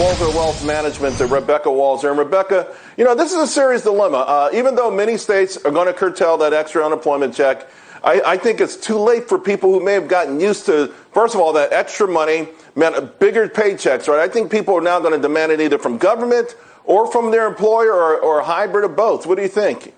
Walser Wealth Management, Rebecca Walser. And Rebecca, this is a serious dilemma. Even though many states are going to curtail that extra unemployment check, I think it's too late for people who may have gotten used to, first of all, that extra money meant bigger paychecks, right? I think people are now going to demand it either from government or from their employer or a hybrid of both. What do you think?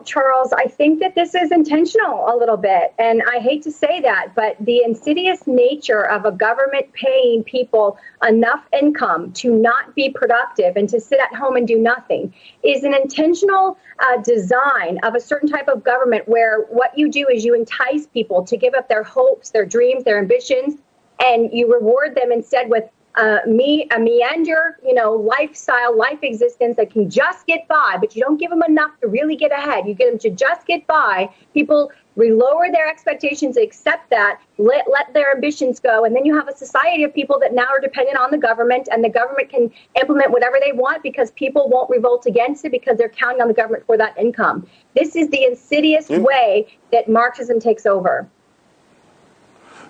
Charles, I think that this is intentional a little bit. And I hate to say that, but the insidious nature of a government paying people enough income to not be productive and to sit at home and do nothing is an intentional design of a certain type of government where what you do is you entice people to give up their hopes, their dreams, their ambitions, and you reward them instead with a meander, lifestyle, life existence that can just get by, but you don't give them enough to really get ahead. You get them to just get by. People lower their expectations, accept that, let their ambitions go, and then you have a society of people that now are dependent on the government, and the government can implement whatever they want because people won't revolt against it because they're counting on the government for that income. This is the insidious way that Marxism takes over.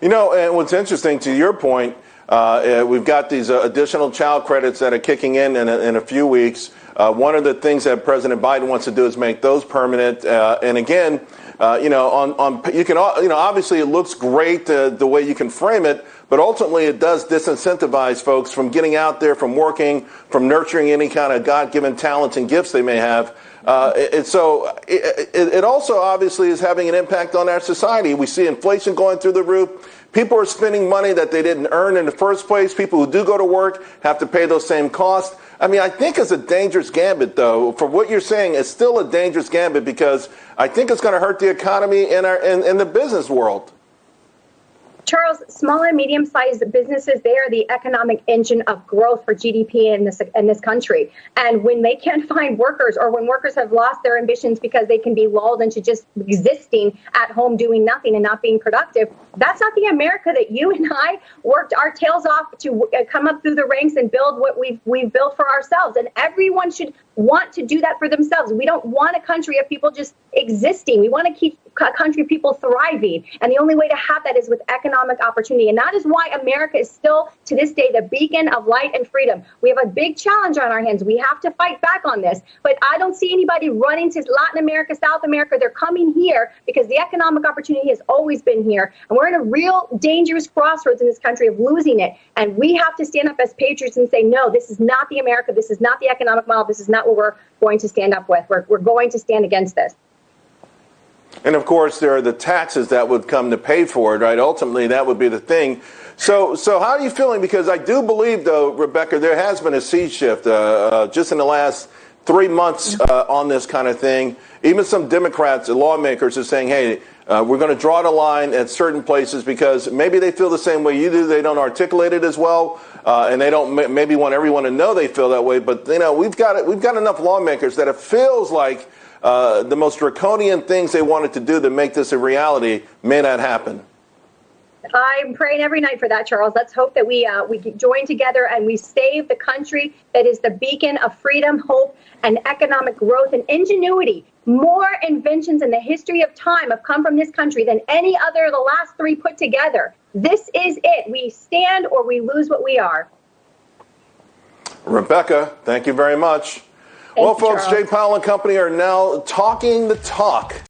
And what's interesting, to your point, we've got these additional child credits that are kicking in a few weeks. One of the things that President Biden wants to do is make those permanent. And again, you can, obviously it looks great the way you can frame it, but ultimately it does disincentivize folks from getting out there, from working, from nurturing any kind of God-given talents and gifts they may have. So it also obviously is having an impact on our society. We see inflation going through the roof. People are spending money that they didn't earn in the first place. People who do go to work have to pay those same costs. I think it's a dangerous gambit, though. For what you're saying, it's still a dangerous gambit because I think it's going to hurt the economy in the business world. Charles, small and medium-sized businesses, they are the economic engine of growth for GDP in this country. And when they can't find workers, or when workers have lost their ambitions because they can be lulled into just existing at home doing nothing and not being productive, that's not the America that you and I worked our tails off to come up through the ranks and build what we've built for ourselves. And everyone should want to do that for themselves. We don't want a country of people just existing. We want to keep a country of people thriving. And the only way to have that is with economic opportunity. And that is why America is still, to this day, the beacon of light and freedom. We have a big challenge on our hands. We have to fight back on this. But I don't see anybody running to Latin America, South America. They're coming here because the economic opportunity has always been here. And we're in a real dangerous crossroads in this country of losing it. And we have to stand up as patriots and say, no, this is not the America. This is not the economic model. This is not what we're going to stand up with. We're going to stand against this. And of course, there are the taxes that would come to pay for it, right? Ultimately, that would be the thing. So how are you feeling? Because I do believe, though, Rebecca, there has been a sea shift just in the last 3 months on this kind of thing. Even some Democrats and lawmakers are saying, hey, we're going to draw the line at certain places because maybe they feel the same way you do. They don't articulate it as well, and they don't maybe want everyone to know they feel that way. But we've got enough lawmakers that it feels like the most draconian things they wanted to do to make this a reality may not happen. I'm praying every night for that, Charles. Let's hope that we join together and we save the country that is the beacon of freedom, hope, and economic growth and ingenuity. More inventions in the history of time have come from this country than any other of the last three put together. This is it. We stand or we lose what we are. Rebecca, thank you very much. Well, folks, Jay Powell and company are now talking the talk.